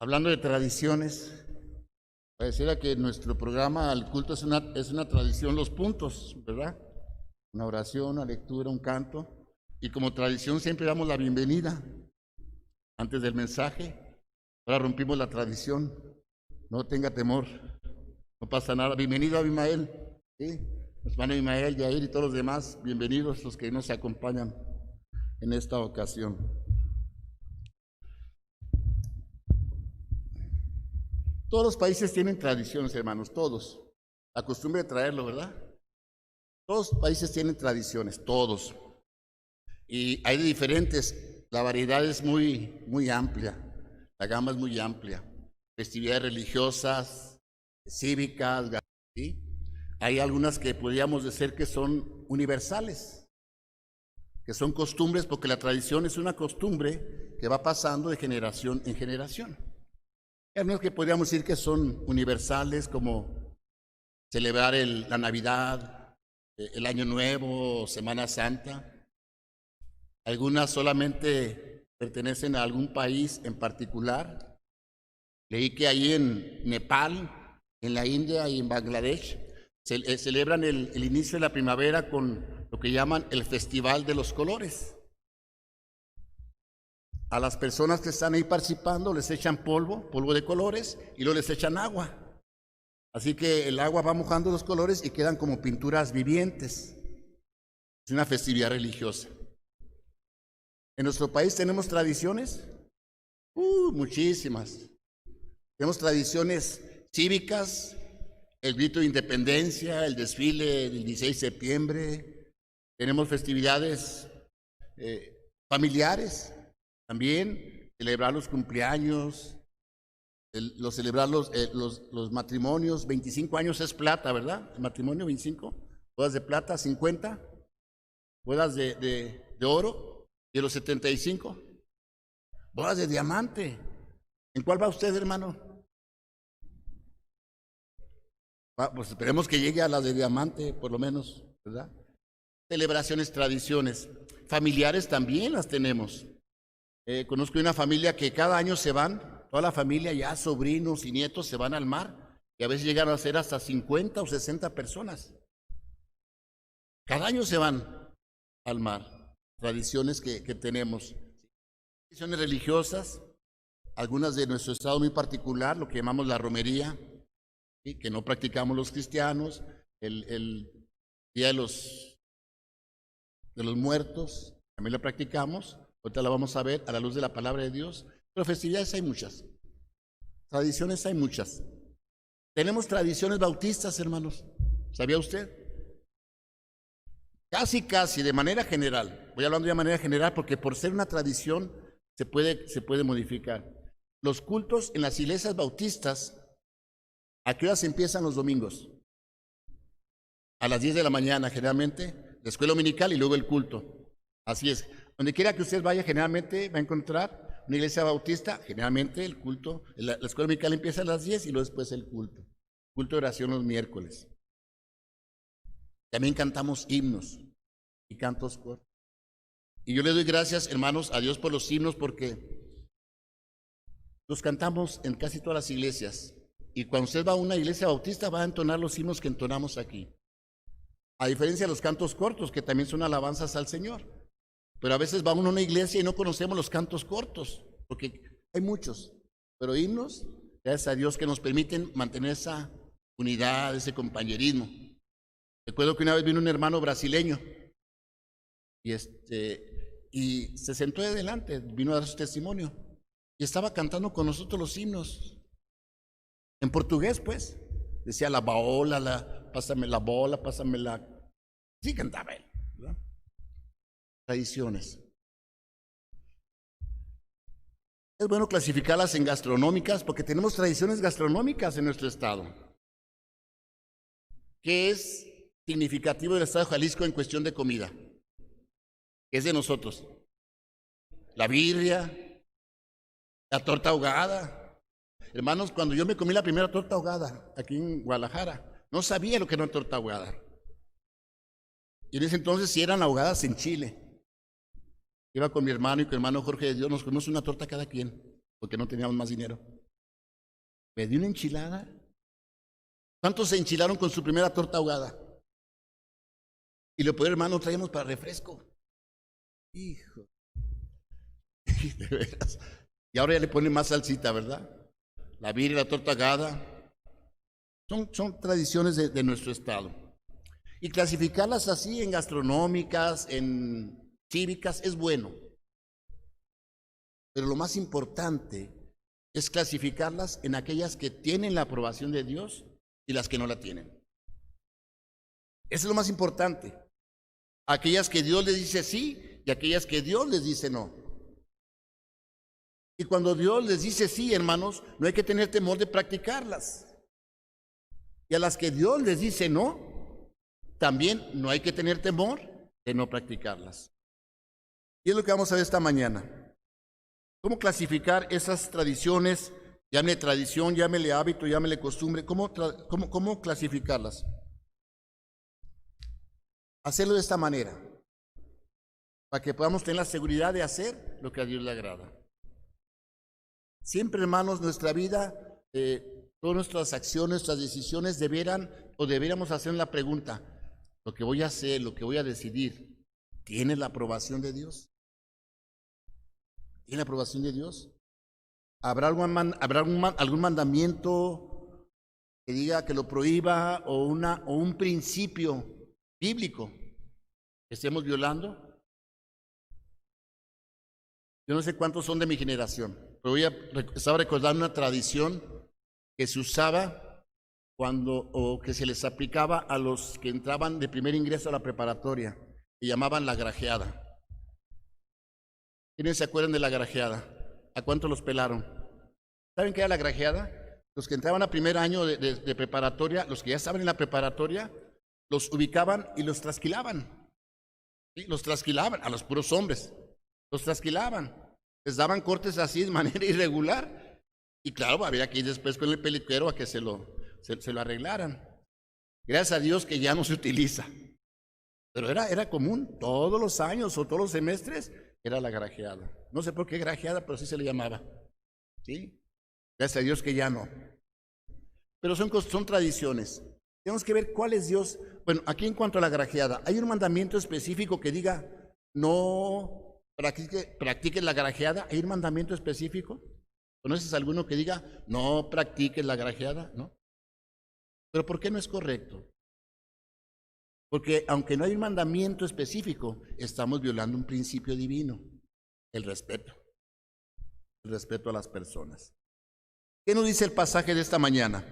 Hablando de tradiciones, pareciera que nuestro programa, el culto, es una tradición, los puntos, ¿verdad? Una oración, una lectura, un canto. Y como tradición siempre damos la bienvenida antes del mensaje. Ahora rompimos la tradición. No tenga temor, no pasa nada. Bienvenido, Abimael. ¿Sí? Hermano Abimael, Yair y todos los demás, bienvenidos los que nos acompañan en esta ocasión. Todos los países tienen tradiciones, hermanos, todos. La costumbre de traerlo, ¿verdad? Todos los países tienen tradiciones, todos. Y hay de diferentes, la variedad es muy amplia, la gama es muy amplia. Festividades religiosas, cívicas, ¿sí? Hay algunas que podríamos decir que son universales, que son costumbres, porque la tradición es una costumbre que va pasando de generación en generación. Hay algunas que podríamos decir que son universales, como celebrar la Navidad, el Año Nuevo, Semana Santa. Algunas solamente pertenecen a algún país en particular. Leí que ahí en Nepal, en la India y en Bangladesh celebran el inicio de la primavera con lo que llaman el Festival de los Colores. A las personas que están ahí participando les echan polvo de colores, y luego les echan agua. Así que el agua va mojando los colores y quedan como pinturas vivientes. Es una festividad religiosa. En nuestro país tenemos tradiciones, muchísimas. Tenemos tradiciones cívicas, el grito de independencia, el desfile del 16 de septiembre. Tenemos festividades familiares también, celebrar los cumpleaños, celebrar los matrimonios. 25 años es plata, ¿verdad? El matrimonio, 25. Bodas de plata, 50. Bodas de oro. ¿Y los 75? Bodas de diamante. ¿En cuál va usted, hermano? Pues esperemos que llegue a la de diamante, por lo menos, ¿verdad? Celebraciones, tradiciones. Familiares también las tenemos. Conozco una familia que cada año se van, toda la familia, ya sobrinos y nietos, se van al mar, y a veces llegan a ser hasta 50 o 60 personas. Cada año se van al mar. Tradiciones que tenemos. Tradiciones religiosas, algunas de nuestro estado muy particular, lo que llamamos la romería, ¿sí? Que no practicamos los cristianos, el Día de los Muertos, también lo practicamos. Ahorita la vamos a ver a la luz de la palabra de Dios. Pero festividades hay muchas, tradiciones hay muchas. Tenemos tradiciones bautistas, hermanos. ¿Sabía usted? Casi, de manera general. Voy hablando de manera general porque por ser una tradición se puede modificar. Los cultos en las iglesias bautistas, ¿a qué horas empiezan los domingos? A las 10 de la mañana, generalmente, la escuela dominical y luego el culto. Así es. Donde quiera que usted vaya, generalmente va a encontrar una iglesia bautista, generalmente el culto, la escuela dominical empieza a las 10 y luego después el culto. Culto de oración los miércoles. También cantamos himnos y cantos cortos. Y yo le doy gracias, hermanos, a Dios por los himnos, porque los cantamos en casi todas las iglesias. Y cuando usted va a una iglesia bautista, va a entonar los himnos que entonamos aquí. A diferencia de los cantos cortos, que también son alabanzas al Señor. Pero a veces va uno a una iglesia y no conocemos los cantos cortos, porque hay muchos. Pero himnos, gracias a Dios, que nos permiten mantener esa unidad, ese compañerismo. Recuerdo que una vez vino un hermano brasileño y se sentó adelante, vino a dar su testimonio y estaba cantando con nosotros los himnos en portugués, pues. Decía la baola, pásame la bola, pásame la... Sí, cantaba él, ¿verdad? Tradiciones. Es bueno clasificarlas en gastronómicas porque tenemos tradiciones gastronómicas en nuestro estado. ¿Qué es significativo del estado de Jalisco en cuestión de comida? ¿Qué es de nosotros? La birria, la torta ahogada. Hermanos, cuando yo me comí la primera torta ahogada aquí en Guadalajara, no sabía lo que era una torta ahogada. Y en ese entonces sí eran ahogadas en chile. Iba con mi hermano y con el hermano Jorge de Dios, nos comimos una torta cada quien, porque no teníamos más dinero. ¿Pedí una enchilada? ¿Cuántos se enchilaron con su primera torta ahogada? Y lo peor, hermano, traíamos para refresco. Hijo. De veras. Y ahora ya le ponen más salsita, ¿verdad? La birria, la torta ahogada. Son tradiciones de nuestro estado. Y clasificarlas así en gastronómicas, en cívicas, es bueno. Pero lo más importante es clasificarlas en aquellas que tienen la aprobación de Dios y las que no la tienen. Eso es lo más importante. Aquellas que Dios les dice sí y aquellas que Dios les dice no. Y cuando Dios les dice sí, hermanos, no hay que tener temor de practicarlas. Y a las que Dios les dice no, también no hay que tener temor de no practicarlas. Y es lo que vamos a ver esta mañana. ¿Cómo clasificar esas tradiciones? Llámele tradición, llámele hábito, llámele costumbre. ¿Cómo clasificarlas? Hacerlo de esta manera, para que podamos tener la seguridad de hacer lo que a Dios le agrada. Siempre, hermanos, nuestra vida, todas nuestras acciones, nuestras decisiones deberíamos hacer la pregunta: lo que voy a hacer, lo que voy a decidir, ¿tiene la aprobación de Dios? ¿Tiene la aprobación de Dios? ¿Habrá algún mandamiento que diga que lo prohíba o un principio bíblico que estemos violando? Yo no sé cuántos son de mi generación, pero estaba recordando una tradición que se usaba o que se les aplicaba a los que entraban de primer ingreso a la preparatoria, que llamaban la grajeada. ¿Quiénes se acuerdan de la grajeada? ¿A cuántos los pelaron? ¿Saben qué era la grajeada? Los que entraban a primer año de preparatoria, los que ya estaban en la preparatoria, los ubicaban y los trasquilaban. ¿Sí? Los trasquilaban a los puros hombres. Los trasquilaban. Les daban cortes así de manera irregular. Y claro, había que ir después con el peluquero a que se lo arreglaran. Gracias a Dios que ya no se utiliza. Pero era común, todos los años o todos los semestres era la grajeada. No sé por qué grajeada, pero sí se le llamaba. ¿Sí? Gracias a Dios que ya no. Pero son tradiciones. Tenemos que ver cuál es Dios. Bueno, aquí en cuanto a la grajeada, ¿hay un mandamiento específico que diga no practique la grajeada? ¿Hay un mandamiento específico? ¿Conoces alguno que diga no practiques la grajeada? ¿No? ¿Pero por qué no es correcto? Porque aunque no hay un mandamiento específico, estamos violando un principio divino, el respeto a las personas. ¿Qué nos dice el pasaje de esta mañana?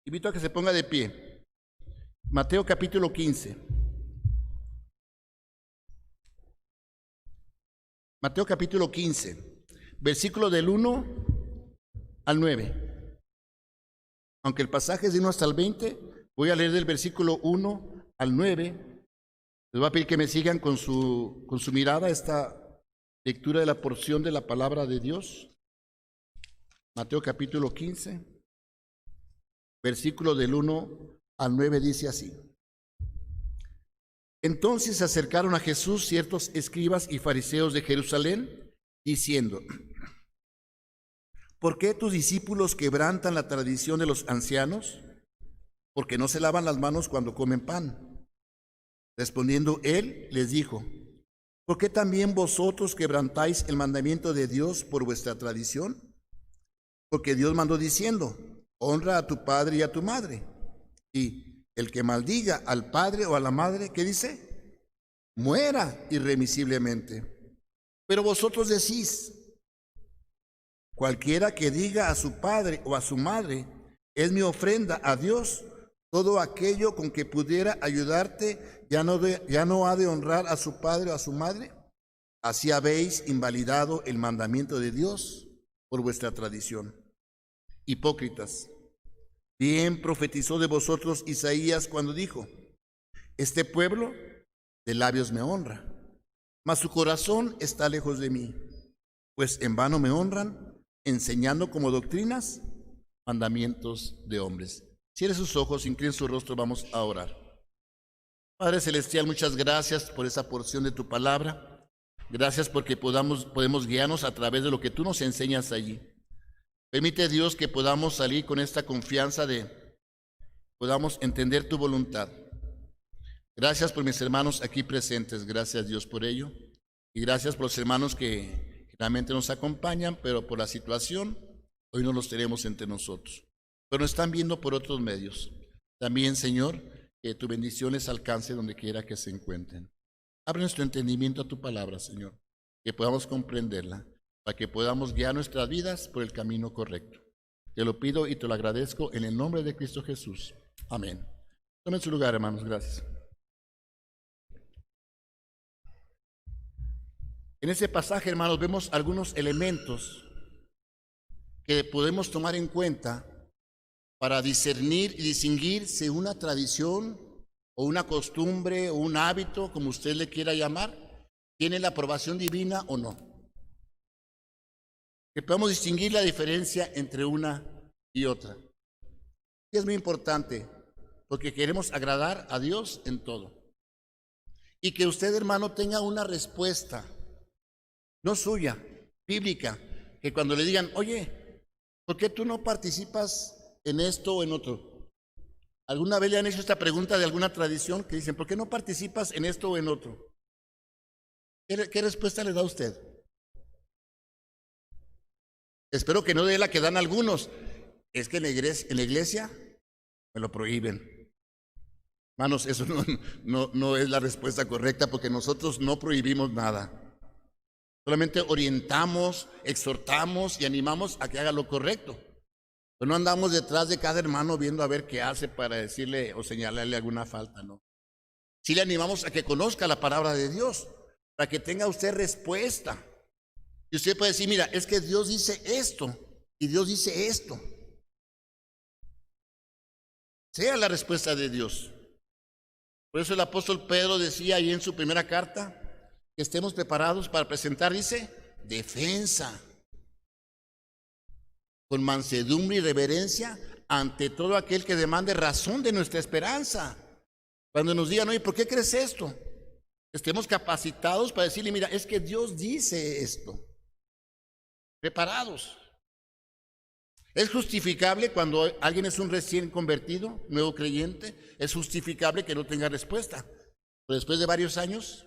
Invito a que se ponga de pie. Mateo capítulo 15. Mateo capítulo 15, versículo del 1 al 9. Aunque el pasaje es de 1 hasta el 20, voy a leer del versículo 1 al 9. Les voy a pedir que me sigan con su mirada esta lectura de la porción de la palabra de Dios. Mateo capítulo 15, versículo del 1 al 9 dice así. Entonces se acercaron a Jesús ciertos escribas y fariseos de Jerusalén, diciendo: ¿por qué tus discípulos quebrantan la tradición de los ancianos? Porque no se lavan las manos cuando comen pan. Respondiendo él, les dijo: ¿por qué también vosotros quebrantáis el mandamiento de Dios por vuestra tradición? Porque Dios mandó diciendo: honra a tu padre y a tu madre. Y el que maldiga al padre o a la madre, ¿qué dice? Muera irremisiblemente. Pero vosotros decís: cualquiera que diga a su padre o a su madre, es mi ofrenda a Dios, todo aquello con que pudiera ayudarte, ya no ha de honrar a su padre o a su madre. Así habéis invalidado el mandamiento de Dios por vuestra tradición. Hipócritas, bien profetizó de vosotros Isaías cuando dijo: este pueblo de labios me honra, mas su corazón está lejos de mí, pues en vano me honran, enseñando como doctrinas mandamientos de hombres. Cierre sus ojos, incline su rostro, vamos a orar. Padre Celestial, muchas gracias por esa porción de tu palabra. Gracias porque podemos guiarnos a través de lo que tú nos enseñas allí. Permite, Dios, que podamos salir con esta confianza podamos entender tu voluntad. Gracias por mis hermanos aquí presentes, gracias, Dios, por ello. Y gracias por los hermanos que realmente nos acompañan, pero por la situación, hoy no los tenemos entre nosotros. Pero nos están viendo por otros medios. También, Señor, que tu bendición les alcance donde quiera que se encuentren. Abre nuestro entendimiento a tu palabra, Señor, que podamos comprenderla, para que podamos guiar nuestras vidas por el camino correcto. Te lo pido y te lo agradezco en el nombre de Cristo Jesús. Amén. Tomen su lugar, hermanos. Gracias. En ese pasaje, hermanos, vemos algunos elementos que podemos tomar en cuenta para discernir y distinguir si una tradición o una costumbre o un hábito, como usted le quiera llamar, tiene la aprobación divina o no. Que podamos distinguir la diferencia entre una y otra. Y es muy importante, porque queremos agradar a Dios en todo. Y que usted, hermano, tenga una respuesta, no suya, bíblica, que cuando le digan, oye, ¿por qué tú no participas en esto o en otro? ¿Alguna vez le han hecho esta pregunta de alguna tradición que dicen, ¿por qué no participas en esto o en otro? ¿Qué respuesta le da a usted? Espero que no dé la que dan algunos. Es que en la iglesia me lo prohíben. Hermanos, eso no es la respuesta correcta, porque nosotros no prohibimos nada. Solamente orientamos, exhortamos y animamos a que haga lo correcto. Pero no andamos detrás de cada hermano viendo a ver qué hace para decirle o señalarle alguna falta, no. Sí le animamos a que conozca la palabra de Dios, para que tenga usted respuesta. Y usted puede decir, mira, es que Dios dice esto y Dios dice esto. Sea la respuesta de Dios. Por eso el apóstol Pedro decía ahí en su primera carta que estemos preparados para presentar, dice, defensa, con mansedumbre y reverencia ante todo aquel que demande razón de nuestra esperanza. Cuando nos digan, oye, ¿por qué crees esto? Estemos capacitados para decirle, mira, es que Dios dice esto. Preparados. ¿Es justificable cuando alguien es un recién convertido, nuevo creyente? ¿Es justificable que no tenga respuesta? Pero después de varios años,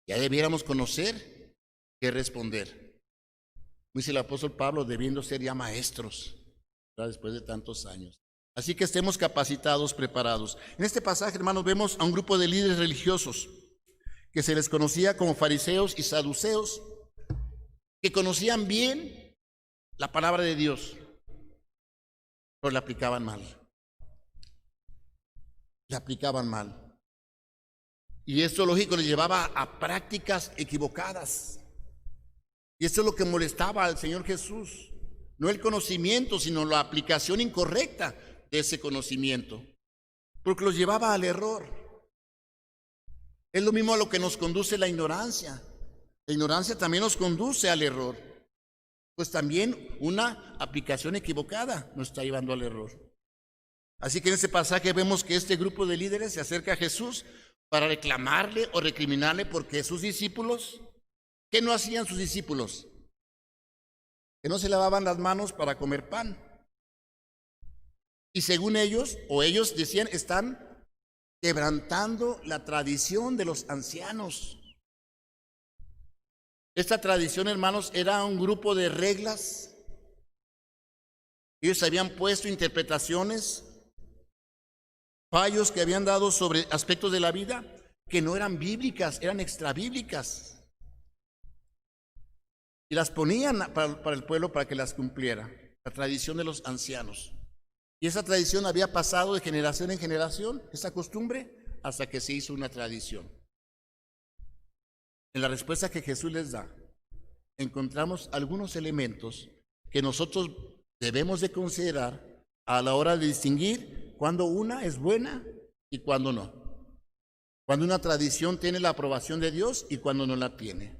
ya debiéramos conocer qué responder. Dice el apóstol Pablo, debiendo ser ya maestros, ¿verdad? Después de tantos años. Así que estemos capacitados, preparados. En este pasaje, hermanos, vemos a un grupo de líderes religiosos que se les conocía como fariseos y saduceos, que conocían bien la palabra de Dios, pero la aplicaban mal. La aplicaban mal. Y esto, lógico, les llevaba a prácticas equivocadas. Y esto es lo que molestaba al Señor Jesús. No el conocimiento, sino la aplicación incorrecta de ese conocimiento. Porque los llevaba al error. Es lo mismo a lo que nos conduce la ignorancia. La ignorancia también nos conduce al error. Pues también una aplicación equivocada nos está llevando al error. Así que en este pasaje vemos que este grupo de líderes se acerca a Jesús para reclamarle o recriminarle porque sus discípulos, ¿qué no hacían sus discípulos? Que no se lavaban las manos para comer pan. Y según ellos, o ellos decían, están quebrantando la tradición de los ancianos. Esta tradición, hermanos, era un grupo de reglas. Ellos habían puesto interpretaciones, fallos que habían dado sobre aspectos de la vida que no eran bíblicas, eran extrabíblicas. Y las ponían para el pueblo para que las cumpliera. La tradición de los ancianos. Y esa tradición había pasado de generación en generación, esa costumbre, hasta que se hizo una tradición. En la respuesta que Jesús les da, encontramos algunos elementos que nosotros debemos de considerar a la hora de distinguir cuando una es buena y cuando no. Cuando una tradición tiene la aprobación de Dios y cuando no la tiene.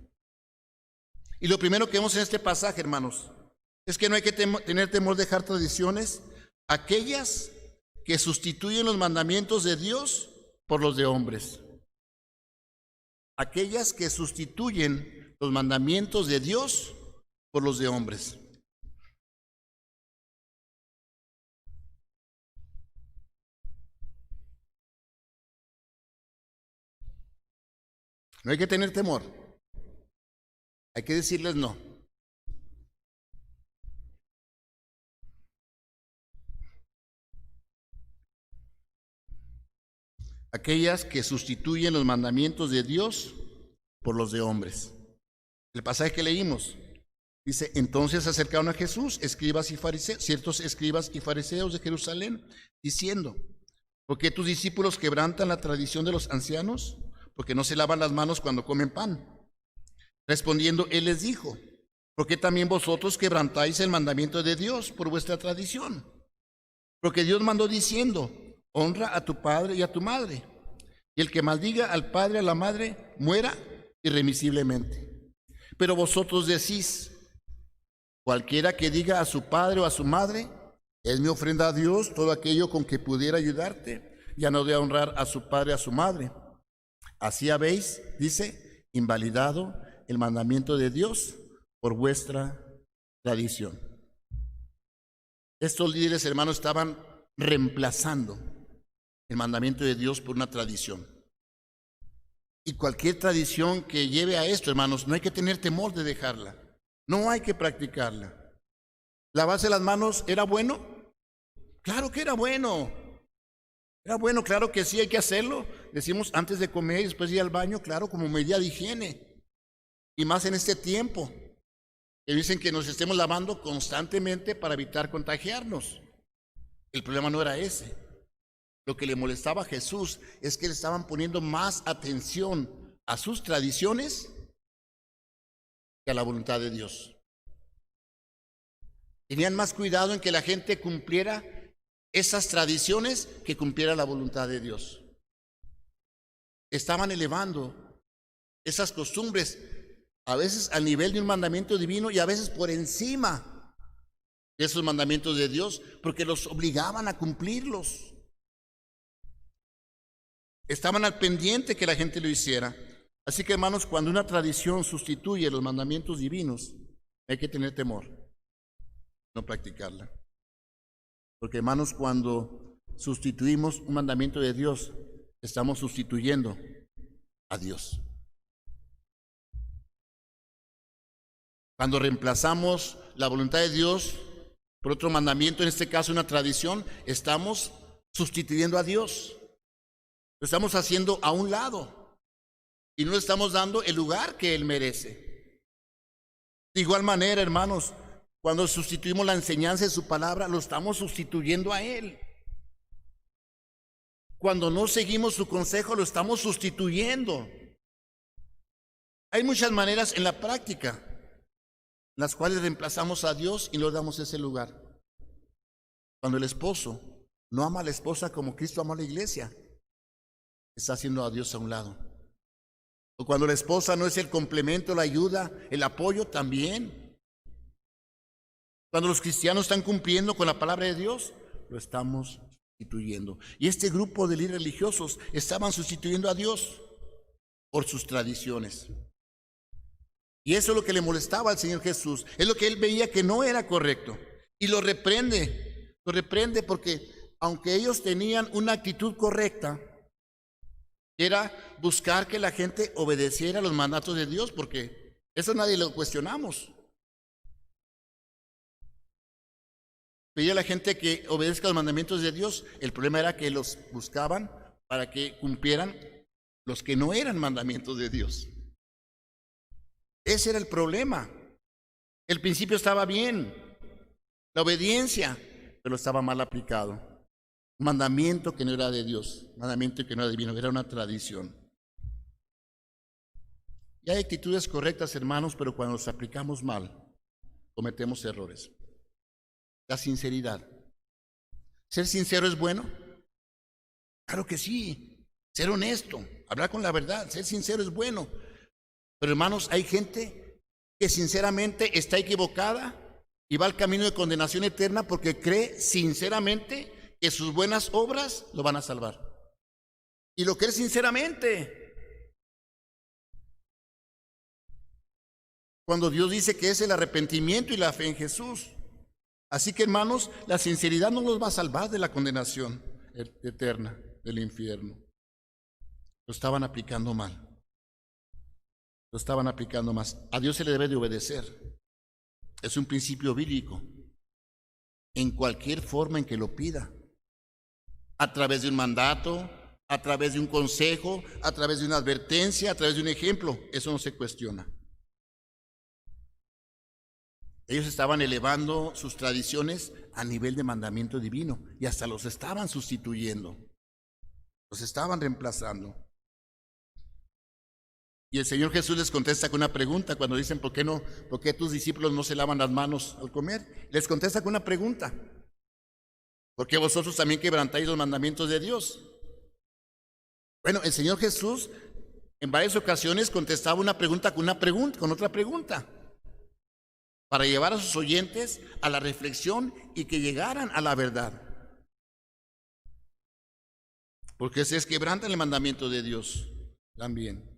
Y lo primero que vemos en este pasaje, hermanos, es que no hay que tener temor de dejar tradiciones, aquellas que sustituyen los mandamientos de Dios por los de hombres. Aquellas que sustituyen los mandamientos de Dios por los de hombres. No hay que tener temor. Hay que decirles no. Aquellas que sustituyen los mandamientos de Dios por los de hombres. El pasaje que leímos dice: entonces se acercaron a Jesús escribas y fariseos, ciertos escribas y fariseos de Jerusalén, diciendo: ¿por qué tus discípulos quebrantan la tradición de los ancianos? Porque no se lavan las manos cuando comen pan. Respondiendo, él les dijo: ¿por qué también vosotros quebrantáis el mandamiento de Dios por vuestra tradición? Porque Dios mandó diciendo: honra a tu padre y a tu madre, y el que maldiga al padre o a la madre muera irremisiblemente. Pero vosotros decís: cualquiera que diga a su padre o a su madre, es mi ofrenda a Dios, todo aquello con que pudiera ayudarte, ya no de honrar a su padre o a su madre. Así habéis, dice, invalidado el mandamiento de Dios por vuestra tradición. Estos líderes, hermanos, estaban reemplazando el mandamiento de Dios por una tradición. Y cualquier tradición que lleve a esto, hermanos, no hay que tener temor de dejarla. No hay que practicarla. ¿Lavarse las manos era bueno? Claro que era bueno. Era bueno, claro que sí, hay que hacerlo. Decimos antes de comer y después de ir al baño, claro, como medida de higiene. Y más en este tiempo, que dicen que nos estemos lavando constantemente para evitar contagiarnos. El problema no era ese. Lo que le molestaba a Jesús es que le estaban poniendo más atención a sus tradiciones que a la voluntad de Dios. Tenían más cuidado en que la gente cumpliera esas tradiciones que cumpliera la voluntad de Dios. Estaban elevando esas costumbres a veces al nivel de un mandamiento divino y a veces por encima de esos mandamientos de Dios, porque los obligaban a cumplirlos. Estaban al pendiente que la gente lo hiciera. Así que, hermanos, cuando una tradición sustituye los mandamientos divinos, hay que tener temor, no practicarla. Porque, hermanos, cuando sustituimos un mandamiento de Dios, estamos sustituyendo a Dios. Cuando reemplazamos la voluntad de Dios por otro mandamiento, en este caso una tradición, estamos sustituyendo a Dios. Lo estamos haciendo a un lado y no le estamos dando el lugar que Él merece. De igual manera, hermanos, cuando sustituimos la enseñanza de su palabra, lo estamos sustituyendo a Él. Cuando no seguimos su consejo, lo estamos sustituyendo. Hay muchas maneras en la práctica en las cuales reemplazamos a Dios y le damos ese lugar. Cuando el esposo no ama a la esposa como Cristo amó a la iglesia, está haciendo a Dios a un lado. O cuando la esposa no es el complemento, la ayuda, el apoyo, también. Cuando los cristianos están cumpliendo con la palabra de Dios, lo estamos sustituyendo. Y este grupo de líderes religiosos estaban sustituyendo a Dios por sus tradiciones. Y eso es lo que le molestaba al Señor Jesús. Es lo que Él veía que no era correcto. Y lo reprende porque aunque ellos tenían una actitud correcta, era buscar que la gente obedeciera los mandatos de Dios, porque eso nadie lo cuestionamos. Pedía a la gente que obedezca los mandamientos de Dios. El problema era que los buscaban para que cumplieran los que no eran mandamientos de Dios. Ese era el problema. El principio estaba bien, la obediencia, pero estaba mal aplicado. Un mandamiento que no era de Dios, un mandamiento que no era divino, era una tradición. Y hay actitudes correctas, hermanos, pero cuando los aplicamos mal, cometemos errores. La sinceridad. ¿Ser sincero es bueno? Claro que sí. Ser honesto, hablar con la verdad, ser sincero es bueno. Pero, hermanos, hay gente que sinceramente está equivocada y va al camino de condenación eterna porque cree sinceramente que sus buenas obras lo van a salvar. Y lo cree sinceramente. cuando Dios dice que es el arrepentimiento y la fe en Jesús. Así que, hermanos, la sinceridad no los va a salvar de la condenación eterna del infierno. Lo estaban aplicando mal. Lo estaban aplicando más. A Dios se le debe de obedecer. Es un principio bíblico. En cualquier forma en que lo pida. A través de un mandato, a través de un consejo, a través de una advertencia, a través de un ejemplo. Eso no se cuestiona. Ellos estaban elevando sus tradiciones a nivel de mandamiento divino y hasta los estaban sustituyendo. Los estaban reemplazando. Y el Señor Jesús les contesta con una pregunta cuando dicen, ¿por qué tus discípulos no se lavan las manos al comer? Les contesta con una pregunta. ¿Por qué vosotros también quebrantáis los mandamientos de Dios? Bueno, el Señor Jesús en varias ocasiones contestaba una pregunta con otra pregunta, para llevar a sus oyentes a la reflexión y que llegaran a la verdad. Porque se quebranta el mandamiento de Dios también.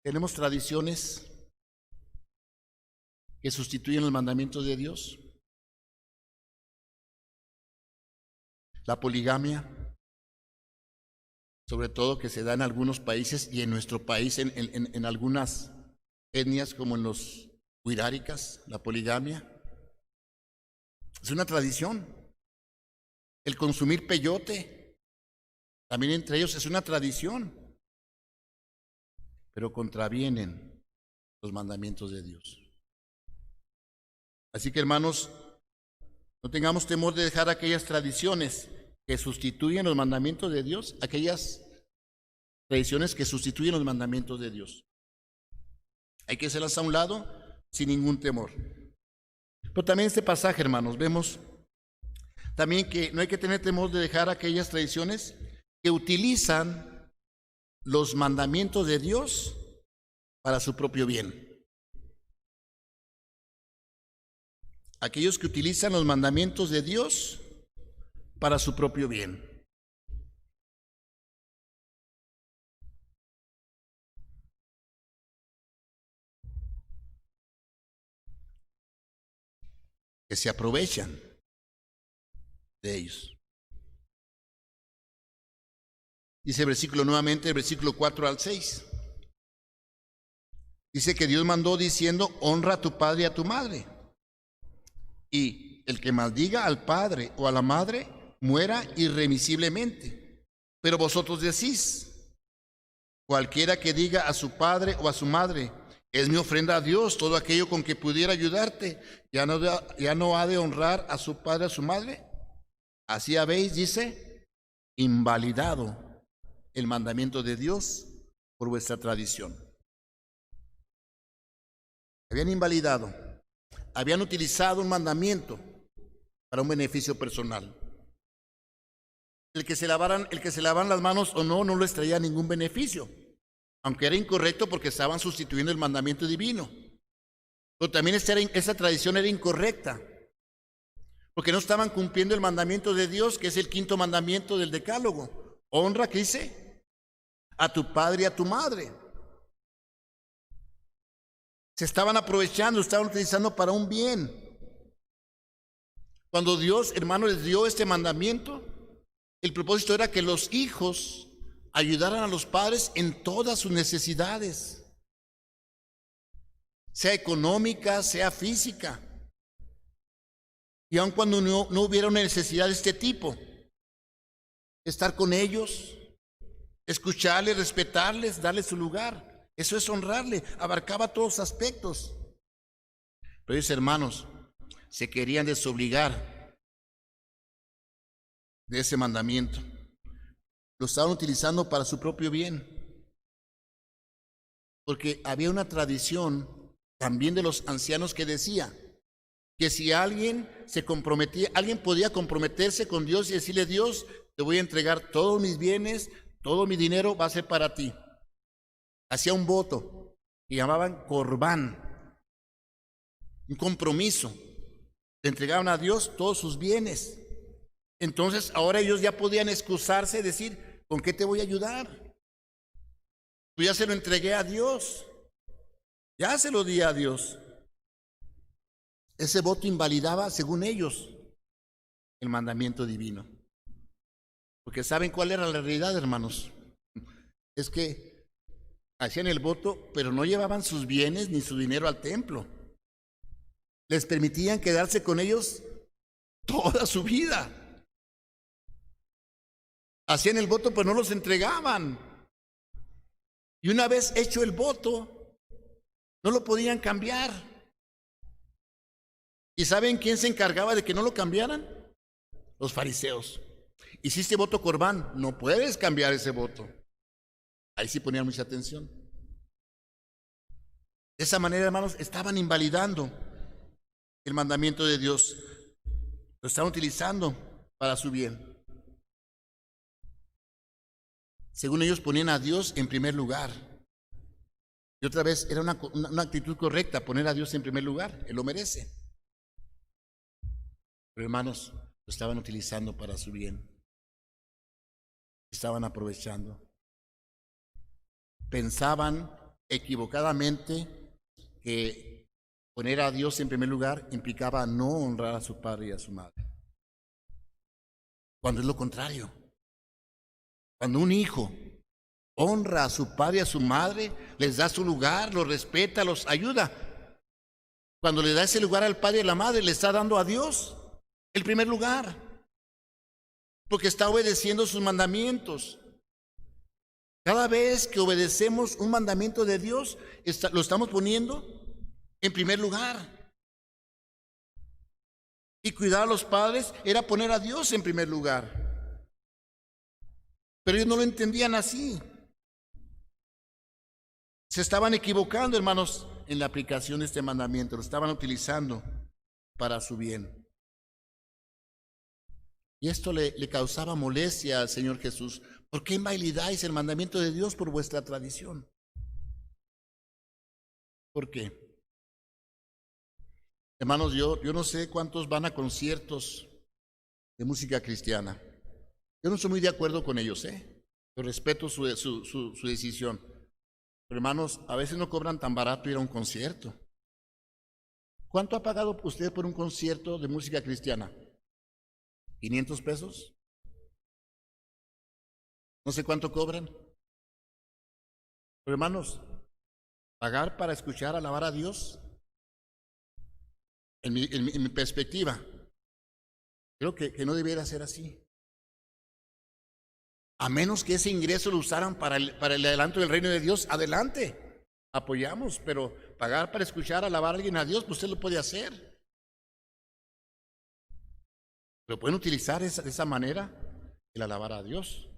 Tenemos tradiciones que sustituyen los mandamientos de Dios. La poligamia, sobre todo que se da en algunos países y en nuestro país, en algunas etnias como en los huiráricas, la poligamia. Es una tradición. El consumir peyote, también entre ellos, es una tradición. Pero contravienen los mandamientos de Dios. Así que, hermanos, no tengamos temor de dejar aquellas tradiciones que sustituyen los mandamientos de Dios, aquellas tradiciones que sustituyen los mandamientos de Dios. Hay que hacerlas a un lado sin ningún temor. Pero también este pasaje, hermanos, vemos también que no hay que tener temor de dejar aquellas tradiciones que utilizan los mandamientos de Dios para su propio bien. Aquellos que utilizan los mandamientos de Dios para su propio bien. Que se aprovechan de ellos. Dice el versículo nuevamente, el versículo 4 al 6. Dice que Dios mandó diciendo, honra a tu padre y a tu madre. Y el que maldiga al padre o a la madre, muera irremisiblemente. Pero vosotros decís, cualquiera que diga a su padre o a su madre, es mi ofrenda a Dios, todo aquello con que pudiera ayudarte, ya no ha de honrar a su padre o a su madre. Así habéis, dice, invalidado el mandamiento de Dios por vuestra tradición. Habían invalidado, habían utilizado un mandamiento para un beneficio personal. El que se lavaran las manos o no les traía ningún beneficio, aunque era incorrecto porque estaban sustituyendo el mandamiento divino. Pero también esa tradición era incorrecta, porque no estaban cumpliendo el mandamiento de Dios, que es el quinto mandamiento del Decálogo. Honra, ¿qué dice? A tu padre y a tu madre. Se estaban aprovechando, estaban utilizando para un bien. Cuando Dios, hermano, les dio este mandamiento, el propósito era que los hijos ayudaran a los padres en todas sus necesidades, sea económica, sea física. Y aun cuando no hubiera una necesidad de este tipo, estar con ellos, escucharles, respetarles, darles su lugar. Eso es honrarle, abarcaba todos los aspectos. Pero ellos, hermanos, se querían desobligar de ese mandamiento. Lo estaban utilizando para su propio bien. Porque había una tradición también de los ancianos que decía que si alguien se comprometía, alguien podía comprometerse con Dios y decirle, Dios, te voy a entregar todos mis bienes, todo mi dinero va a ser para ti. Hacía un voto que llamaban corbán, un compromiso. Le entregaban a Dios todos sus bienes. Entonces ahora ellos ya podían excusarse y decir, ¿con qué te voy a ayudar? Yo ya se lo entregué a Dios. Ya se lo di a Dios. Ese voto invalidaba, según ellos, el mandamiento divino. Porque ¿saben cuál era la realidad, hermanos? Es que hacían el voto, pero no llevaban sus bienes ni su dinero al templo. Les permitían quedarse con ellos toda su vida. Hacían el voto, pero no los entregaban. Y una vez hecho el voto, no lo podían cambiar. ¿Y saben quién se encargaba de que no lo cambiaran? Los fariseos. Hiciste voto Corbán, no puedes cambiar ese voto. Ahí sí ponían mucha atención. De esa manera, hermanos, estaban invalidando el mandamiento de Dios. Lo estaban utilizando para su bien. Según ellos, ponían a Dios en primer lugar. Y otra vez, era una actitud correcta, poner a Dios en primer lugar. Él lo merece. Pero hermanos, lo estaban utilizando para su bien. Estaban aprovechando. Pensaban equivocadamente que poner a Dios en primer lugar implicaba no honrar a su padre y a su madre. Cuando es lo contrario. Cuando un hijo honra a su padre y a su madre, les da su lugar, los respeta, los ayuda. Cuando le da ese lugar al padre y a la madre, le está dando a Dios el primer lugar, porque está obedeciendo sus mandamientos. Cada vez que obedecemos un mandamiento de Dios, lo estamos poniendo en primer lugar. Y cuidar a los padres era poner a Dios en primer lugar. Pero ellos no lo entendían así. Se estaban equivocando, hermanos, en la aplicación de este mandamiento. Lo estaban utilizando para su bien. Y esto le causaba molestia al Señor Jesús. ¿Por qué invalidáis el mandamiento de Dios por vuestra tradición? ¿Por qué? Hermanos, yo no sé cuántos van a conciertos de música cristiana. Yo no estoy muy de acuerdo con ellos, Yo respeto su decisión. Pero hermanos, a veces no cobran tan barato ir a un concierto. ¿Cuánto ha pagado usted por un concierto de música cristiana? ¿500 pesos? No sé cuánto cobran. Pero hermanos, pagar para escuchar, alabar a Dios, en mi perspectiva, creo que no debiera ser así. A menos que ese ingreso lo usaran para el adelanto del reino de Dios, adelante, apoyamos, pero pagar para escuchar, alabar a alguien a Dios, pues usted lo puede hacer. Pero pueden utilizar de esa manera el alabar a Dios.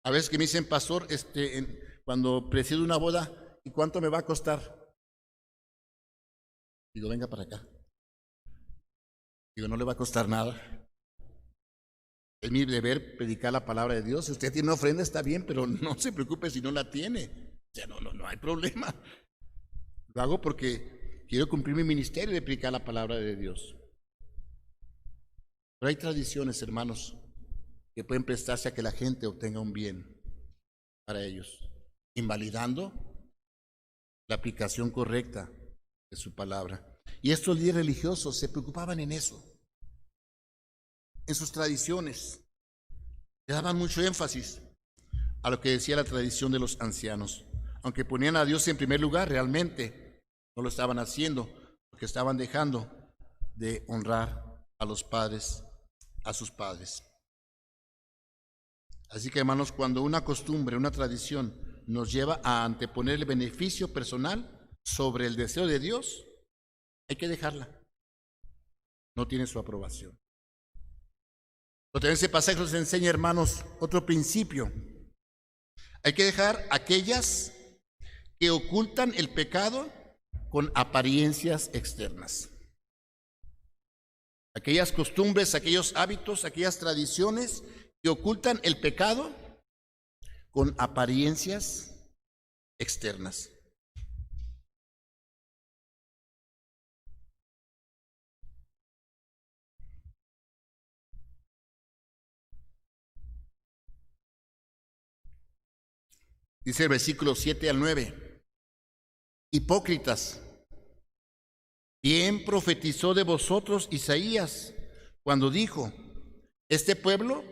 A veces que me dicen, pastor, cuando presido una boda, ¿y cuánto me va a costar? Digo, venga para acá. Digo, no le va a costar nada. Es mi deber predicar la palabra de Dios. Si usted tiene una ofrenda, está bien, pero no se preocupe si no la tiene. O sea, no hay problema. Lo hago porque quiero cumplir mi ministerio de predicar la palabra de Dios. Pero hay tradiciones, hermanos, que pueden prestarse a que la gente obtenga un bien para ellos, invalidando la aplicación correcta de su palabra. Y estos líderes religiosos se preocupaban en eso, en sus tradiciones. Le daban mucho énfasis a lo que decía la tradición de los ancianos. Aunque ponían a Dios en primer lugar, realmente no lo estaban haciendo, porque estaban dejando de honrar a los padres, a sus padres. Así que, hermanos, cuando una costumbre, una tradición nos lleva a anteponer el beneficio personal sobre el deseo de Dios, hay que dejarla. No tiene su aprobación. Pero ese pasaje nos enseña, hermanos, otro principio. Hay que dejar aquellas que ocultan el pecado con apariencias externas. Aquellas costumbres, aquellos hábitos, aquellas tradiciones que ocultan el pecado con apariencias externas. Dice el versículo 7 al 9. Hipócritas, bien profetizó de vosotros Isaías cuando dijo: este pueblo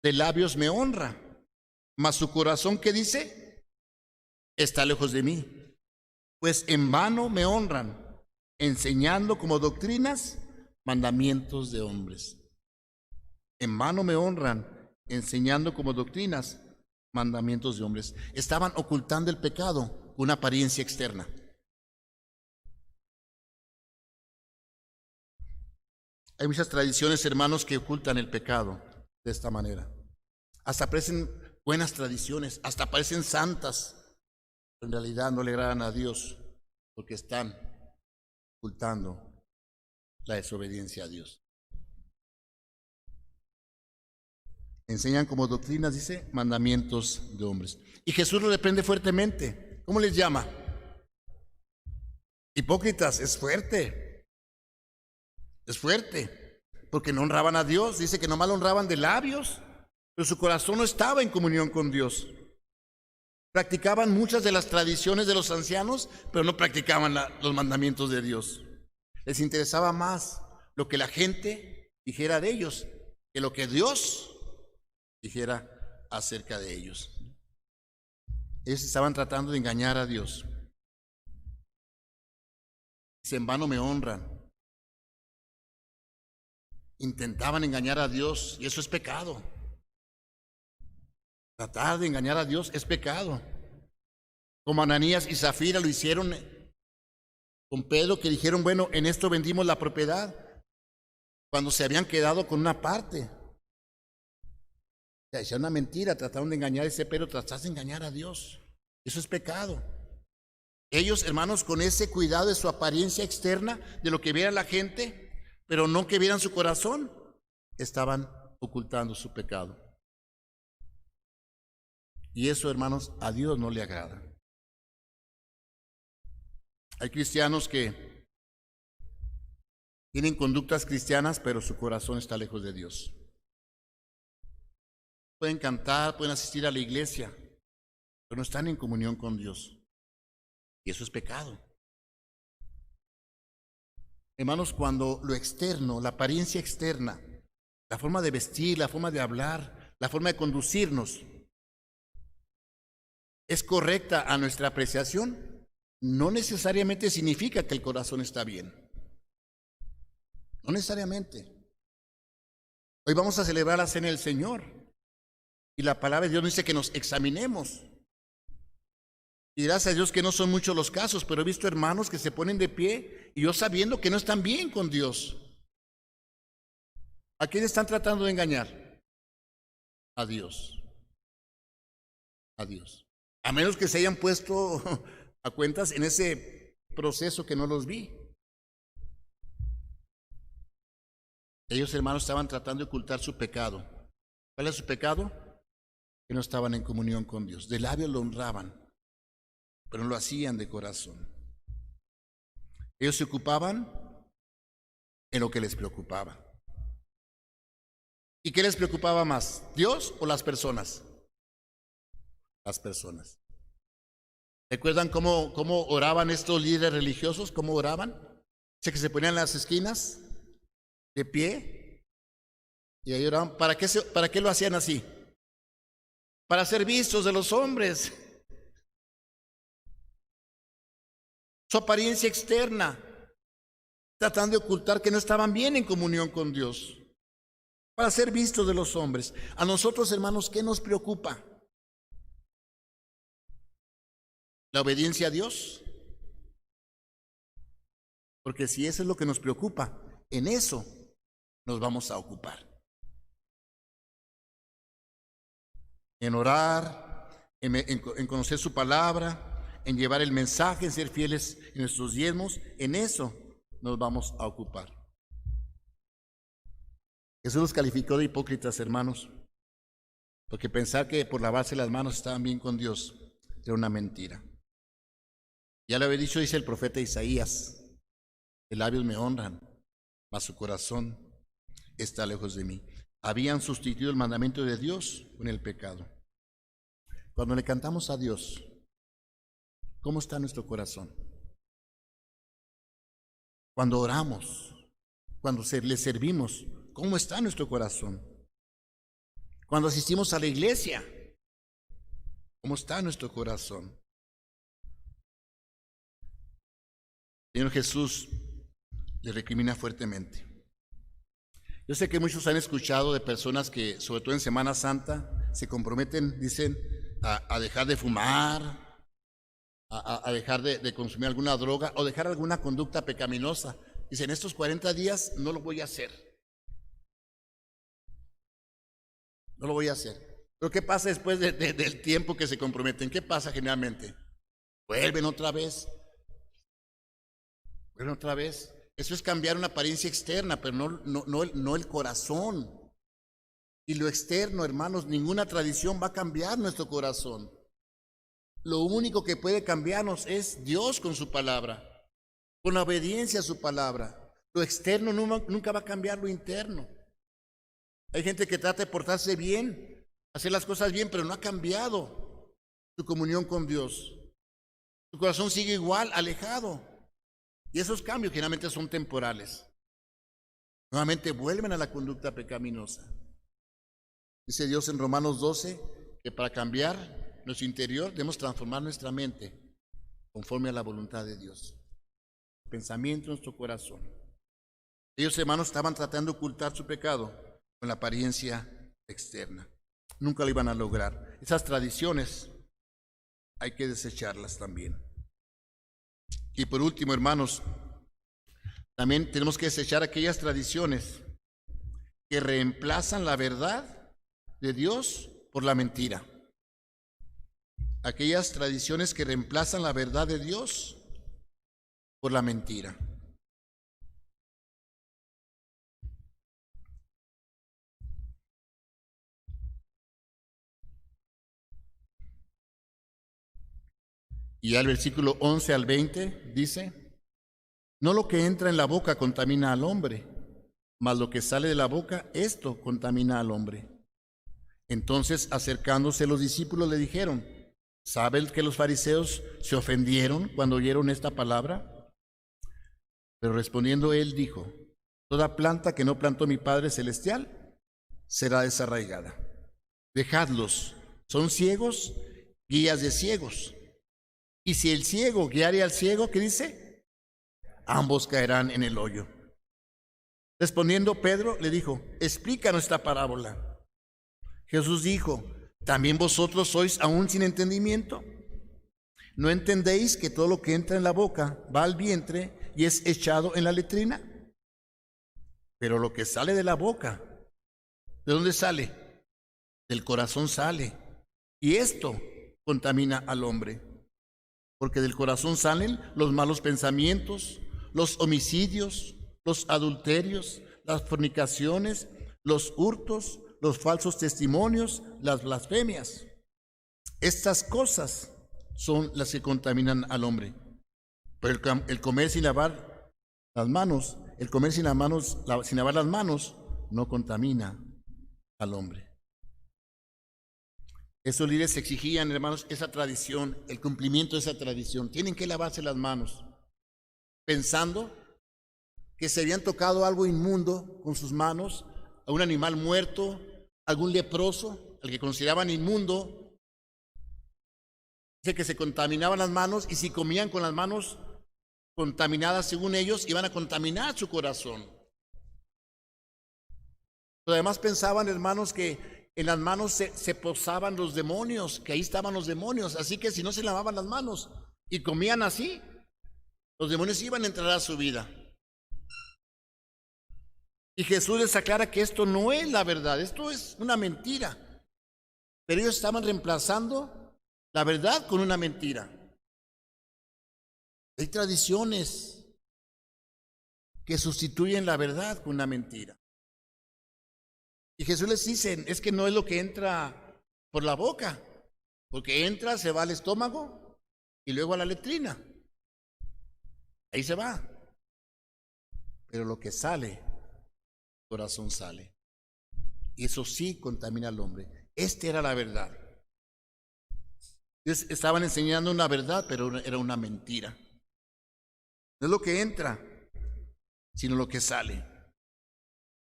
de labios me honra, mas su corazón, ¿qué dice? Está lejos de mí. Pues en vano me honran, enseñando como doctrinas mandamientos de hombres. En vano me honran, enseñando como doctrinas mandamientos de hombres. Estaban ocultando el pecado con una apariencia externa. Hay muchas tradiciones, hermanos, que ocultan el pecado de esta manera. Hasta parecen buenas tradiciones, hasta parecen santas. En realidad no le agradan a Dios porque están ocultando la desobediencia a Dios. Enseñan como doctrinas, dice, mandamientos de hombres. Y Jesús lo reprende fuertemente. ¿Cómo les llama? Hipócritas. Es fuerte. Es fuerte. Porque no honraban a Dios. Dice que nomás lo honraban de labios, pero su corazón no estaba en comunión con Dios. Practicaban muchas de las tradiciones de los ancianos, pero no practicaban los mandamientos de Dios. Les interesaba más lo que la gente dijera de ellos que lo que Dios dijera acerca de ellos. Ellos estaban tratando de engañar a Dios. Dice: en vano me honran. Intentaban engañar a Dios, y eso es pecado. Tratar de engañar a Dios es pecado. Como Ananías y Zafira lo hicieron con Pedro, que dijeron: bueno, en esto vendimos la propiedad, cuando se habían quedado con una parte. O sea, hicieron una mentira, trataron de engañar a ese Pedro, trataron de engañar a Dios. Eso es pecado. Ellos, hermanos, con ese cuidado de su apariencia externa, de lo que viera la gente, pero no que vieran su corazón, estaban ocultando su pecado. Y eso, hermanos, a Dios no le agrada. Hay cristianos que tienen conductas cristianas, pero su corazón está lejos de Dios. Pueden cantar, pueden asistir a la iglesia, pero no están en comunión con Dios. Y eso es pecado. Hermanos, cuando lo externo, la apariencia externa, la forma de vestir, la forma de hablar, la forma de conducirnos, es correcta a nuestra apreciación, no necesariamente significa que el corazón está bien. No necesariamente. Hoy vamos a celebrar la Cena del Señor. Y la palabra de Dios nos dice que nos examinemos. Y gracias a Dios que no son muchos los casos, pero he visto hermanos que se ponen de pie y yo sabiendo que no están bien con Dios. ¿A quién están tratando de engañar? A Dios. A Dios. A menos que se hayan puesto a cuentas en ese proceso que no los vi. Ellos, hermanos, estaban tratando de ocultar su pecado. ¿Cuál es su pecado? Que no estaban en comunión con Dios. De labios lo honraban, pero no lo hacían de corazón. Ellos se ocupaban en lo que les preocupaba. ¿Y qué les preocupaba más? ¿Dios o las personas? Las personas. ¿Recuerdan cómo oraban estos líderes religiosos? ¿Cómo oraban? Sé que se ponían en las esquinas, de pie, y ahí oraban. ¿Para qué lo hacían así? Para ser vistos de los hombres. Su apariencia externa, tratando de ocultar que no estaban bien en comunión con Dios, para ser vistos de los hombres. A nosotros, hermanos, ¿qué nos preocupa? ¿La obediencia a Dios? Porque si eso es lo que nos preocupa, en eso nos vamos a ocupar. En orar, en conocer su palabra, en llevar el mensaje, en ser fieles en nuestros diezmos, en eso nos vamos a ocupar. Jesús los calificó de hipócritas, hermanos, porque pensar que por lavarse las manos estaban bien con Dios era una mentira. Ya lo había dicho, dice el profeta Isaías: de labios me honran, mas su corazón está lejos de mí. Habían sustituido el mandamiento de Dios con el pecado. Cuando le cantamos a Dios, ¿cómo está nuestro corazón? cuando oramos, cuando le servimos, ¿cómo está nuestro corazón? Cuando asistimos a la iglesia, ¿cómo está nuestro corazón? Señor Jesús le recrimina fuertemente. Yo sé que muchos han escuchado de personas que, sobre todo en Semana Santa, se comprometen, dicen, a dejar de fumar, a dejar de consumir alguna droga o dejar alguna conducta pecaminosa. Dicen, estos 40 días no lo voy a hacer. No lo voy a hacer. Pero ¿qué pasa después del tiempo que se comprometen? ¿Qué pasa generalmente? Vuelven otra vez. Vuelven otra vez. Eso es cambiar una apariencia externa, pero no el corazón. Y lo externo, hermanos, ninguna tradición va a cambiar nuestro corazón. Lo único que puede cambiarnos es Dios con su palabra, con la obediencia a su palabra. Lo externo nunca va a cambiar lo interno. Hay gente que trata de portarse bien, hacer las cosas bien, pero no ha cambiado su comunión con Dios. Su corazón sigue igual, alejado. Y esos cambios generalmente son temporales. Nuevamente vuelven a la conducta pecaminosa. Dice Dios en Romanos 12 que para cambiar nuestro interior debemos transformar nuestra mente conforme a la voluntad de Dios. El pensamiento en nuestro corazón. Ellos, hermanos, estaban tratando de ocultar su pecado con la apariencia externa. Nunca lo iban a lograr. Esas tradiciones hay que desecharlas también. Y por último, hermanos, también tenemos que desechar aquellas tradiciones que reemplazan la verdad de Dios por la mentira. Aquellas tradiciones que reemplazan la verdad de Dios por la mentira. Y al versículo 11 al 20 dice, no lo que entra en la boca contamina al hombre, mas lo que sale de la boca, esto contamina al hombre. Entonces, acercándose los discípulos, le dijeron, ¿saben que los fariseos se ofendieron cuando oyeron esta palabra? Pero respondiendo él dijo, toda planta que no plantó mi Padre Celestial será desarraigada. Dejadlos, son ciegos, guías de ciegos. Y si el ciego guiare al ciego, ¿qué dice? Ambos caerán en el hoyo. Respondiendo Pedro le dijo, explícanos esta parábola. Jesús dijo, ¿también vosotros sois aún sin entendimiento? ¿No entendéis que todo lo que entra en la boca va al vientre y es echado en la letrina? Pero lo que sale de la boca, ¿de dónde sale? Del corazón sale. Y esto contamina al hombre. Porque del corazón salen los malos pensamientos, los homicidios, los adulterios, las fornicaciones, los hurtos, los falsos testimonios, las blasfemias. Estas cosas son las que contaminan al hombre. Pero el comer sin lavar las manos, sin lavar las manos, no contamina al hombre. Esos líderes exigían, hermanos, esa tradición, el cumplimiento de esa tradición. Tienen que lavarse las manos, pensando que se habían tocado algo inmundo con sus manos, a un animal muerto, algún leproso, al que consideraban inmundo. Dice que se contaminaban las manos y si comían con las manos contaminadas, según ellos, iban a contaminar su corazón. Pero además pensaban, hermanos, que en las manos se posaban los demonios, que ahí estaban los demonios, así que si no se lavaban las manos y comían así, los demonios iban a entrar a su vida. Y Jesús les aclara que esto no es la verdad, esto es una mentira. Pero ellos estaban reemplazando la verdad con una mentira. Hay tradiciones que sustituyen la verdad con una mentira. Y Jesús les dice, es que no es lo que entra por la boca, porque entra, se va al estómago y luego a la letrina. Ahí se va. Pero lo que sale, el corazón sale. Y eso sí contamina al hombre. Esta era la verdad. Ellos estaban enseñando una verdad, pero era una mentira. No es lo que entra sino lo que sale.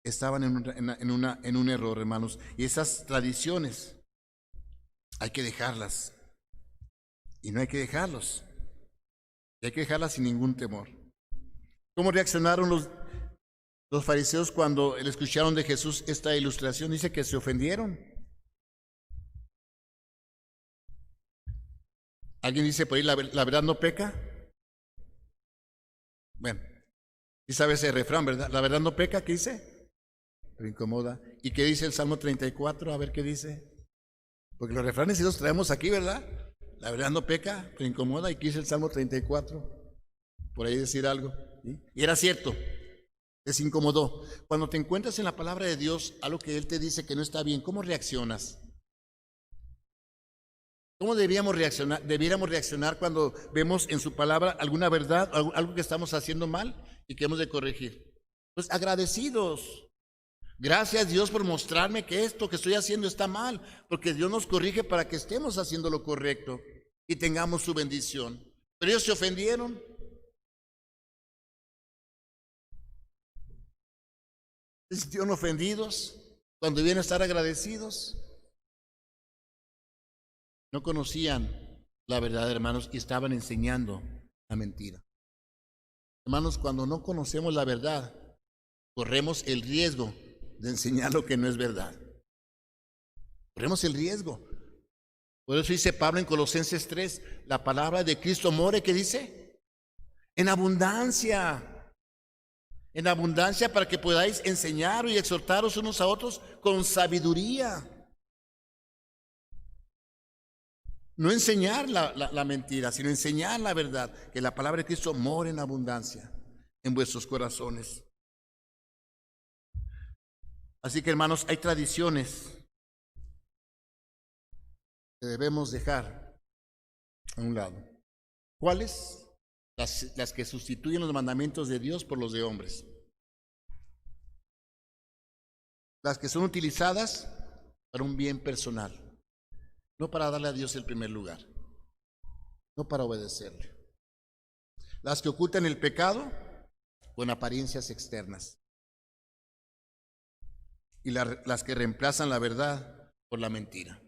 Estaban en un error, hermanos. Y esas tradiciones hay que dejarlas. Y no hay que dejarlos. Y hay que dejarlas sin ningún temor. ¿Cómo reaccionaron los fariseos cuando le escucharon de Jesús esta ilustración? Dice que se ofendieron. ¿Alguien dice por ahí la verdad no peca? Bueno, y sabe ese refrán, ¿verdad? La verdad no peca, ¿qué dice? Pero incomoda. ¿Y qué dice el Salmo 34? A ver qué dice. Porque los refranes sí los traemos aquí, ¿verdad? La verdad no peca, pero incomoda. ¿Y qué dice el Salmo 34? Por ahí decir algo. ¿Sí? Y era cierto, les incomodó. Cuando te encuentras en la palabra de Dios algo que Él te dice que no está bien, ¿cómo reaccionas? ¿Cómo debiéramos reaccionar cuando vemos en su palabra alguna verdad, algo que estamos haciendo mal y que hemos de corregir? Pues agradecidos. Gracias Dios por mostrarme que esto que estoy haciendo está mal, porque Dios nos corrige para que estemos haciendo lo correcto y tengamos su bendición. Pero ellos se ofendieron. Se sintieron ofendidos cuando debían estar agradecidos. No conocían la verdad, hermanos, y estaban enseñando la mentira. Hermanos, cuando no conocemos la verdad, corremos el riesgo de enseñar lo que no es verdad. Corremos el riesgo. Por eso dice Pablo en Colosenses 3, la palabra de Cristo more, ¿qué dice? En abundancia. En abundancia para que podáis enseñar y exhortaros unos a otros con sabiduría. No enseñar la mentira, sino enseñar la verdad, que la palabra de Cristo mora en abundancia en vuestros corazones. Así que, hermanos, hay tradiciones que debemos dejar a un lado. ¿Cuáles? Las que sustituyen los mandamientos de Dios por los de hombres. Las que son utilizadas para un bien personal. No para darle a Dios el primer lugar, no para obedecerle. Las que ocultan el pecado con apariencias externas. Y las que reemplazan la verdad por la mentira.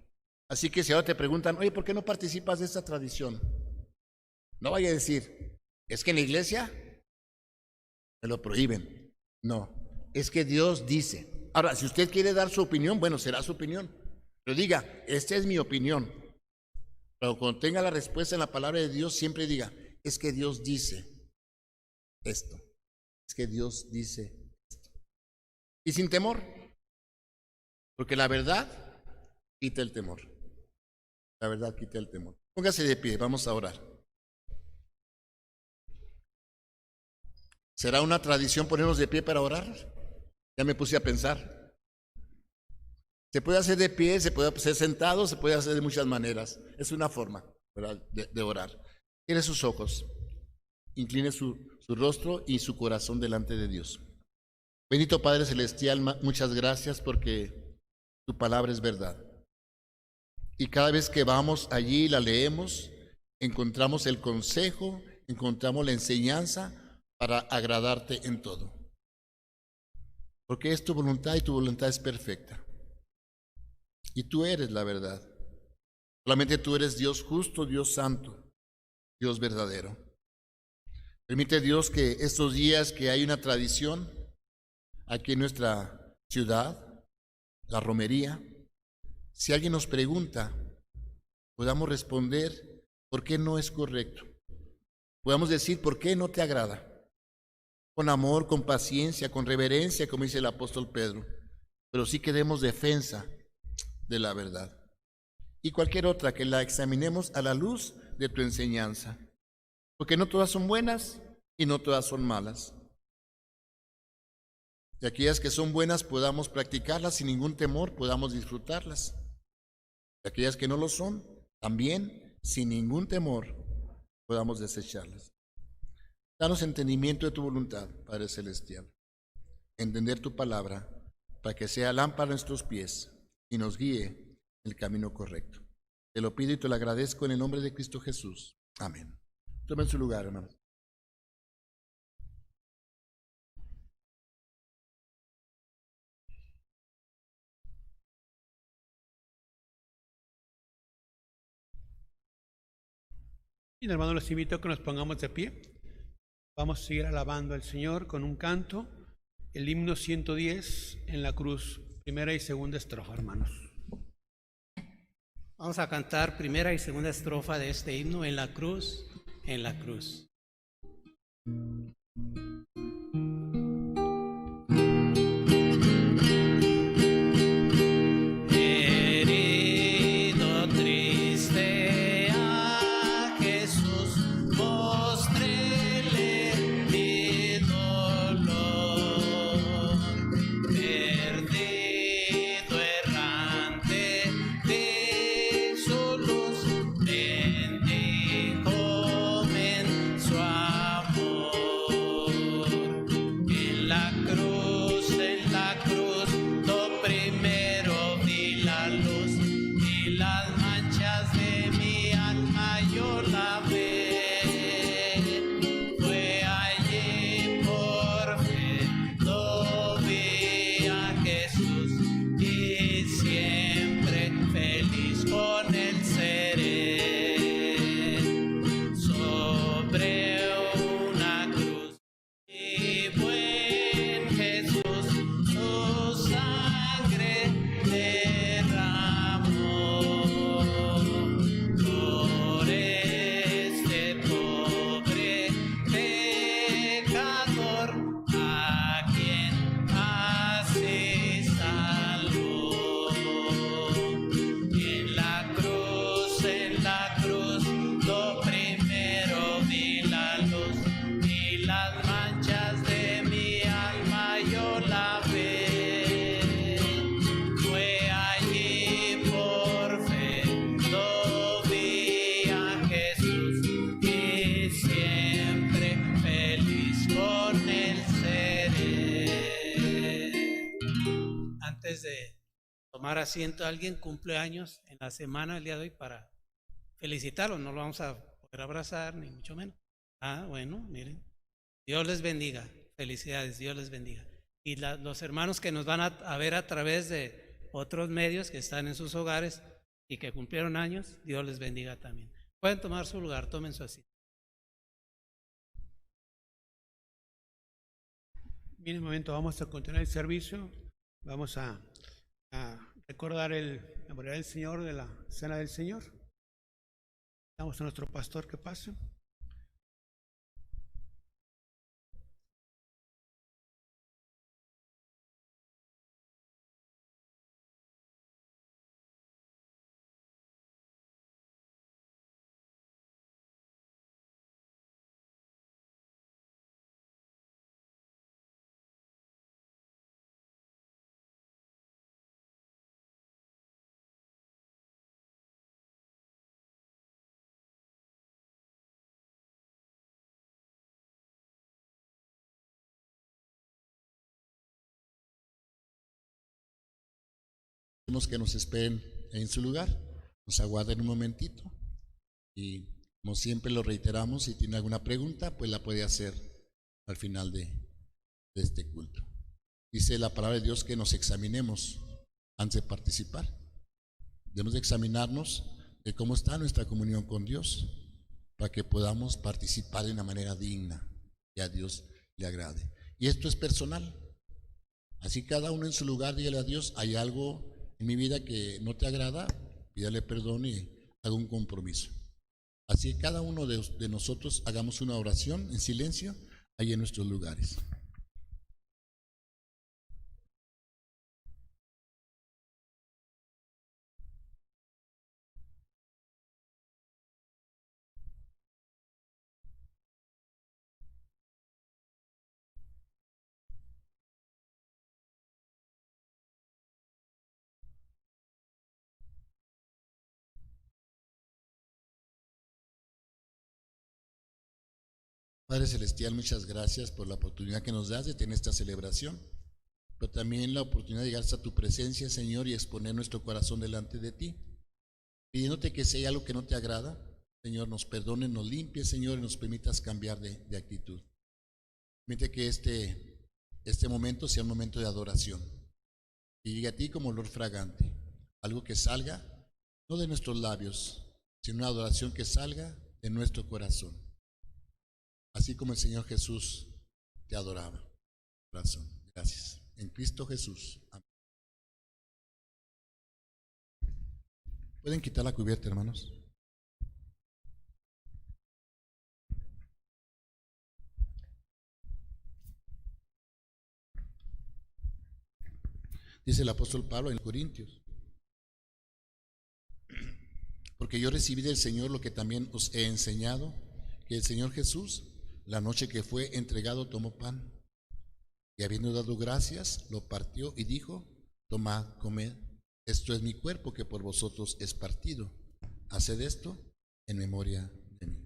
Así que si ahora te preguntan, oye, ¿por qué no participas de esta tradición? No vaya a decir, es que en la iglesia me lo prohíben. No, es que Dios dice. Ahora, si usted quiere dar su opinión, bueno, será su opinión. Pero diga, esta es mi opinión. Pero cuando tenga la respuesta en la palabra de Dios, siempre diga, es que Dios dice esto. Es que Dios dice esto. Y sin temor. Porque la verdad quita el temor. La verdad quita el temor. Póngase de pie, vamos a orar. ¿Será una tradición ponernos de pie para orar? Ya me puse a pensar. Se puede hacer de pie, se puede hacer sentado, se puede hacer de muchas maneras. Es una forma, ¿verdad?, de orar. Cierre sus ojos, incline su rostro y su corazón delante de Dios. Bendito Padre Celestial, muchas gracias porque tu palabra es verdad. Y cada vez que vamos allí y la leemos, encontramos el consejo, encontramos la enseñanza para agradarte en todo. Porque es tu voluntad y tu voluntad es perfecta. Y tú eres la verdad. Solamente tú eres Dios justo, Dios santo, Dios verdadero. Permite, Dios, que estos días que hay una tradición aquí en nuestra ciudad, la romería, si alguien nos pregunta, podamos responder por qué no es correcto. Podamos decir por qué no te agrada. Con amor, con paciencia, con reverencia, como dice el apóstol Pedro. Pero sí que demos defensa de la verdad. Y cualquier otra que la examinemos a la luz de tu enseñanza. Porque no todas son buenas y no todas son malas. Y aquellas que son buenas podamos practicarlas sin ningún temor, podamos disfrutarlas. Y aquellas que no lo son, también sin ningún temor podamos desecharlas. Danos entendimiento de tu voluntad, Padre Celestial. Entender tu palabra para que sea lámpara a nuestros pies y nos guíe en el camino correcto. Te lo pido y te lo agradezco en el nombre de Cristo Jesús. Amén. Tomen su lugar, hermanos. Y hermanos, les invito a que nos pongamos de pie. Vamos a seguir alabando al Señor con un canto, el himno 110 en la cruz, primera y segunda estrofa, hermanos. Vamos a cantar primera y segunda estrofa de este himno, en la cruz, en la cruz. Herido, triste a Jesús, mostréle mi dolor. Perdido, errante de su luz, bendíjome en su amor. En la cruz, lo primero vi la luz y las manchas de mi alma yo lavé. Fue allí por fe, lo vi a Jesús y siempre feliz con él seré. Sobre una cruz, mi buen Jesús, su sangre derramó por este pobre pecador, a quien así salvó. En la cruz, lo primero vi la luz y las manchas de mi alma yo lavé. Fue allí por fe, lo vi a Jesús y siempre feliz con él seré. Antes de tomar asiento, alguien cumple años en la semana, el día de hoy, para felicitarlo. No lo vamos a poder abrazar, ni mucho menos. Bueno, miren. Dios les bendiga. Felicidades, Dios les bendiga. Y los hermanos que nos van a ver a través de otros medios que están en sus hogares y que cumplieron años, Dios les bendiga también. Pueden tomar su lugar, tomen su asiento. Bien, un momento, vamos a continuar el servicio. Vamos a recordar el memorial del Señor, de la Cena del Señor. Damos a nuestro pastor que pase. Que nos esperen en su lugar, nos aguarden un momentito y como siempre lo reiteramos, si tiene alguna pregunta pues la puede hacer al final de este culto. Dice la palabra de Dios que nos examinemos antes de participar. Debemos de examinarnos de cómo está nuestra comunión con Dios para que podamos participar de una manera digna y a Dios le agrade. Y esto es personal. Así cada uno en su lugar, dígale a Dios, hay algo en mi vida que no te agrada, pídale perdón y haga un compromiso. Así que cada uno de nosotros hagamos una oración en silencio ahí en nuestros lugares. Padre Celestial, muchas gracias por la oportunidad que nos das de tener esta celebración, pero también la oportunidad de llegar hasta tu presencia, Señor, y exponer nuestro corazón delante de ti, pidiéndote que si hay algo que no te agrada, Señor, nos perdone, nos limpie, Señor, y nos permitas cambiar de actitud. Permite que este momento sea un momento de adoración y llegue a ti como olor fragante, algo que salga no de nuestros labios, sino una adoración que salga de nuestro corazón, así como el Señor Jesús te adoraba. Corazón. Gracias. En Cristo Jesús. Amén. ¿Pueden quitar la cubierta, hermanos? Dice el apóstol Pablo en Corintios: porque yo recibí del Señor lo que también os he enseñado, que el Señor Jesús, la noche que fue entregado, tomó pan, y habiendo dado gracias, lo partió y dijo: tomad, comed, esto es mi cuerpo que por vosotros es partido. Haced esto en memoria de mí.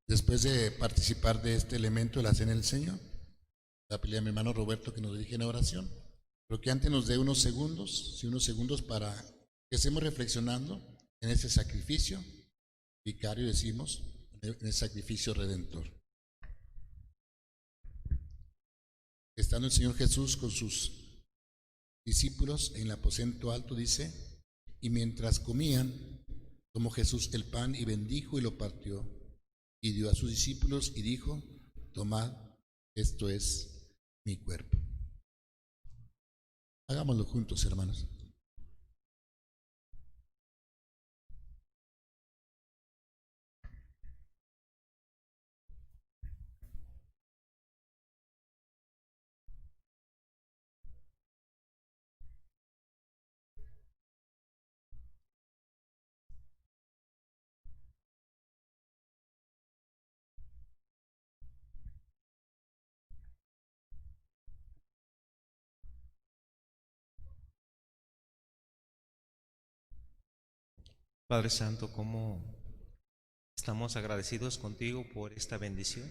Después de participar de este elemento de la cena del Señor, voy a pedirle a mi hermano Roberto que nos dirija en oración, pero que antes nos dé unos segundos para que estemos reflexionando en este sacrificio vicario, decimos, en el sacrificio redentor. Estando el Señor Jesús con sus discípulos en el aposento alto, dice: y mientras comían, tomó Jesús el pan y bendijo y lo partió, y dio a sus discípulos y dijo: tomad, esto es mi cuerpo. Hagámoslo juntos, hermanos. Padre Santo, cómo estamos agradecidos contigo por esta bendición,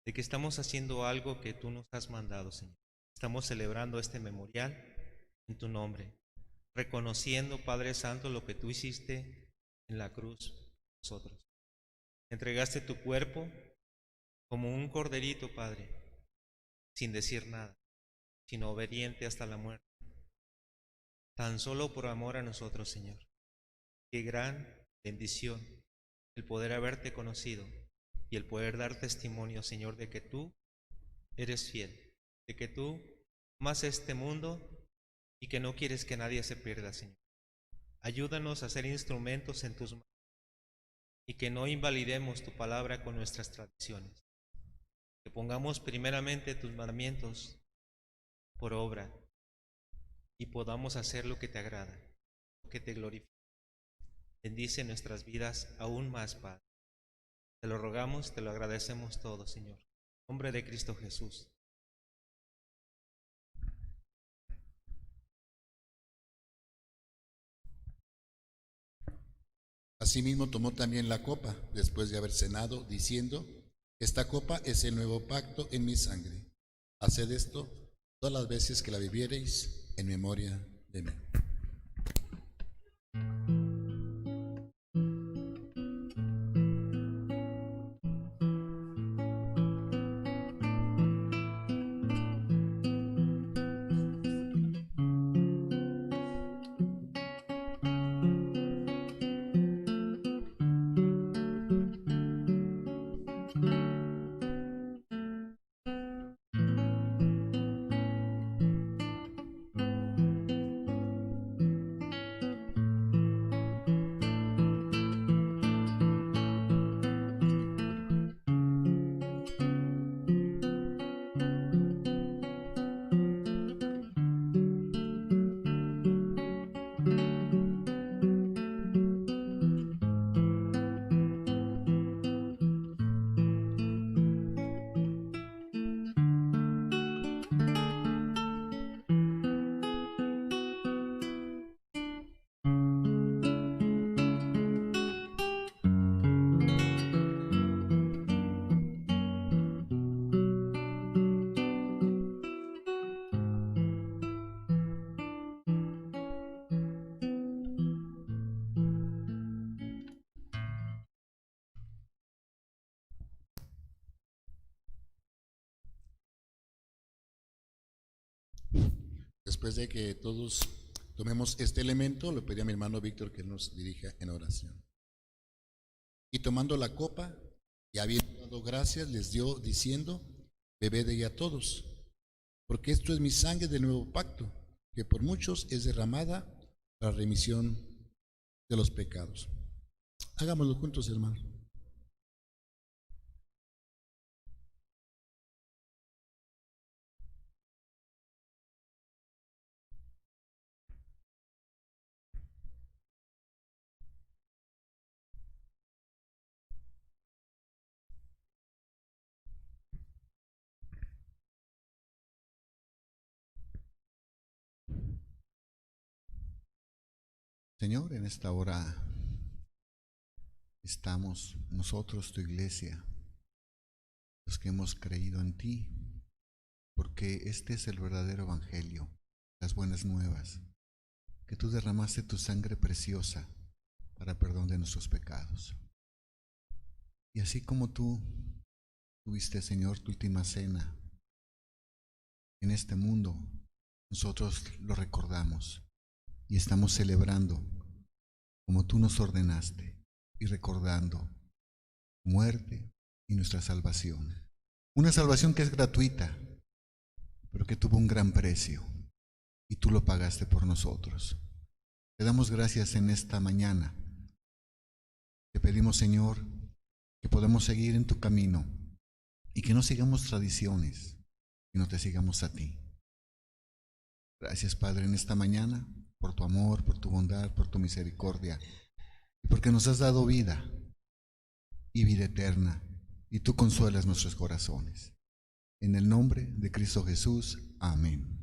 de que estamos haciendo algo que tú nos has mandado, Señor. Estamos celebrando este memorial en tu nombre, reconociendo, Padre Santo, lo que tú hiciste en la cruz por nosotros. Entregaste tu cuerpo como un corderito, Padre, sin decir nada, sino obediente hasta la muerte, tan solo por amor a nosotros, Señor. Qué gran bendición el poder haberte conocido y el poder dar testimonio, Señor, de que tú eres fiel, de que tú amas este mundo y que no quieres que nadie se pierda, Señor. Ayúdanos a ser instrumentos en tus manos y que no invalidemos tu palabra con nuestras tradiciones. Que pongamos primeramente tus mandamientos por obra y podamos hacer lo que te agrada, lo que te glorifica. Bendice nuestras vidas aún más, Padre. Te lo rogamos, te lo agradecemos todo, Señor. En nombre de Cristo Jesús. Asimismo tomó también la copa después de haber cenado, diciendo: esta copa es el nuevo pacto en mi sangre. Haced esto todas las veces que la bebiereis en memoria de mí. Después de que todos tomemos este elemento, le pedí a mi hermano Víctor que nos dirija en oración. Y tomando la copa, y habiendo dado gracias, les dio diciendo: bebed de ella todos, porque esto es mi sangre del nuevo pacto, que por muchos es derramada para remisión de los pecados. Hagámoslo juntos, hermano. Señor, en esta hora estamos nosotros, tu iglesia, los que hemos creído en ti, porque este es el verdadero evangelio, las buenas nuevas, que tú derramaste tu sangre preciosa para perdón de nuestros pecados. Y así como tú tuviste, Señor, tu última cena en este mundo, nosotros lo recordamos y estamos celebrando como tú nos ordenaste y recordando tu muerte y nuestra salvación. Una salvación que es gratuita, pero que tuvo un gran precio y tú lo pagaste por nosotros. Te damos gracias en esta mañana. Te pedimos, Señor, que podamos seguir en tu camino y que no sigamos tradiciones, sino te sigamos a ti. Gracias, Padre, en esta mañana, por tu amor, por tu bondad, por tu misericordia, y porque nos has dado vida y vida eterna, y tú consuelas nuestros corazones. En el nombre de Cristo Jesús, amén.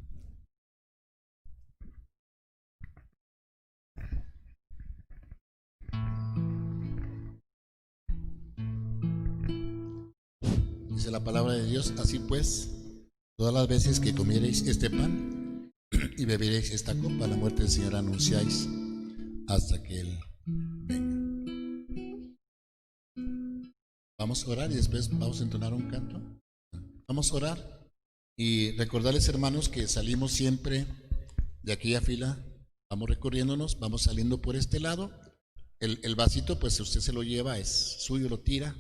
Dice la palabra de Dios: así pues, todas las veces que comiereis este pan y beberéis esta copa, la muerte del Señor anunciáis hasta que Él venga. Vamos a orar y después vamos a entonar un canto. Vamos a orar y recordarles, hermanos, que salimos siempre de aquella fila, vamos recorriéndonos, vamos saliendo por este lado. El vasito, pues usted se lo lleva, es suyo, lo tira,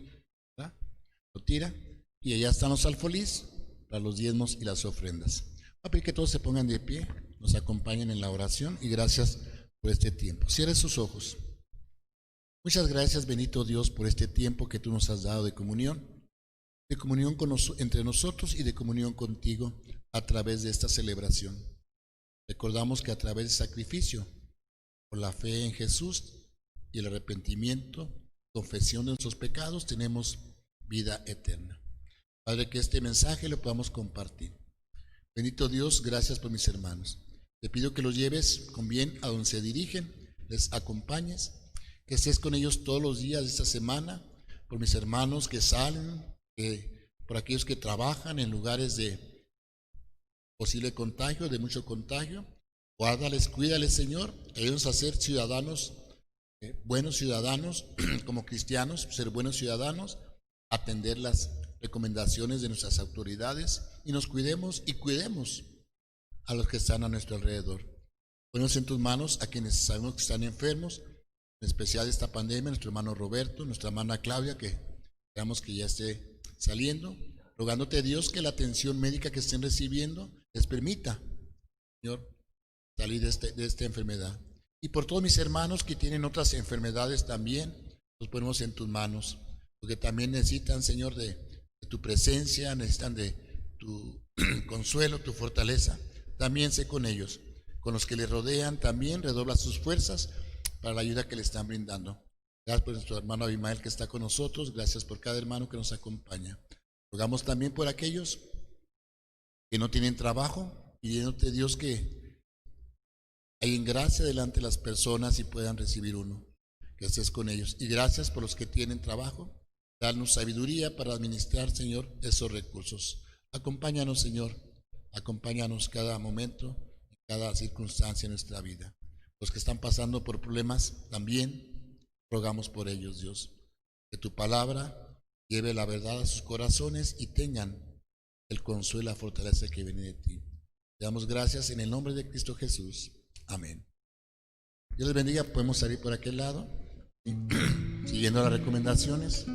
¿verdad? Lo tira, y allá están los alfolís para los diezmos y las ofrendas. Voy a pedir que todos se pongan de pie, nos acompañen en la oración, y gracias por este tiempo. Cierre sus ojos. Muchas gracias, bendito Dios, por este tiempo que tú nos has dado de comunión con entre nosotros y de comunión contigo a través de esta celebración. Recordamos que a través del sacrificio, por la fe en Jesús y el arrepentimiento, confesión de nuestros pecados, tenemos vida eterna. Padre, que este mensaje lo podamos compartir. Bendito Dios, gracias por mis hermanos. Te pido que los lleves con bien a donde se dirigen, les acompañes, que estés con ellos todos los días de esta semana, por mis hermanos que salen, por aquellos que trabajan en lugares de posible contagio, de mucho contagio. Guárdales, cuídales, Señor, ayúdanos a ser ciudadanos, buenos ciudadanos, como cristianos, ser buenos ciudadanos, atender las recomendaciones de nuestras autoridades, y nos cuidemos y cuidemos a los que están a nuestro alrededor. Ponemos en tus manos a quienes sabemos que están enfermos, en especial de esta pandemia, nuestro hermano Roberto, nuestra hermana Claudia, que esperamos que ya esté saliendo, rogándote, Dios, que la atención médica que estén recibiendo les permita, Señor, salir de esta enfermedad. Y por todos mis hermanos que tienen otras enfermedades también, los ponemos en tus manos, porque también necesitan, Señor, de tu presencia, necesitan de tu consuelo, tu fortaleza. También sé con ellos, con los que les rodean, también redobla sus fuerzas para la ayuda que le están brindando. Gracias por nuestro hermano Abimael que está con nosotros, gracias por cada hermano que nos acompaña. Rogamos también por aquellos que no tienen trabajo, pidiéndote, Dios, que hay en gracia delante de las personas y puedan recibir uno, que estés con ellos. Y gracias por los que tienen trabajo, danos sabiduría para administrar, Señor, esos recursos. Acompáñanos, Señor, acompáñanos cada momento, cada circunstancia en nuestra vida. Los que están pasando por problemas también, rogamos por ellos, Dios, que tu palabra lleve la verdad a sus corazones y tengan el consuelo y la fortaleza que viene de ti. Te damos gracias en el nombre de Cristo Jesús. Amén. Dios les bendiga. Podemos salir por aquel lado, ¿sí? Siguiendo las recomendaciones.